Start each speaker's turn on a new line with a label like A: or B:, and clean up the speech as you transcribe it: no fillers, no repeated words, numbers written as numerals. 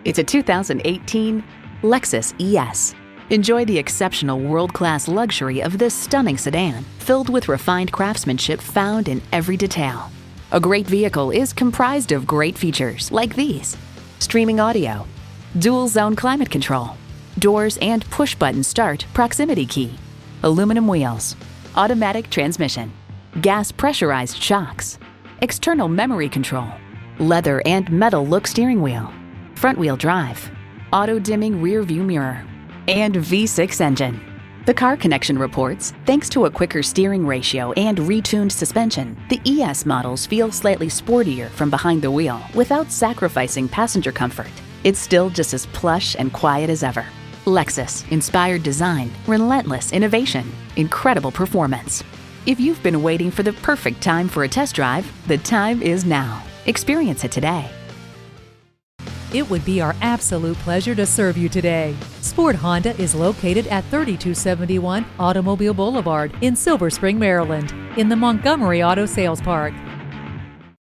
A: It's a 2018 Lexus ES. Enjoy the exceptional world-class luxury of this stunning sedan, filled with refined craftsmanship found in every detail. A great vehicle is comprised of great features like these: streaming audio, dual zone climate control, doors and push-button start proximity key, aluminum wheels, automatic transmission, gas pressurized shocks, external memory control, leather and metal look steering wheel, front-wheel drive, auto-dimming rear-view mirror, and V6 engine. The Car Connection reports, thanks to a quicker steering ratio and retuned suspension, the ES models feel slightly sportier from behind the wheel without sacrificing passenger comfort. It's still just as plush and quiet as ever. Lexus, inspired design, relentless innovation, incredible performance. If you've been waiting for the perfect time for a test drive, the time is now. Experience it today.
B: It would be our absolute pleasure to serve you today. Sport Honda is located at 3271 Automobile Boulevard in Silver Spring, Maryland, in the Montgomery Auto Sales Park.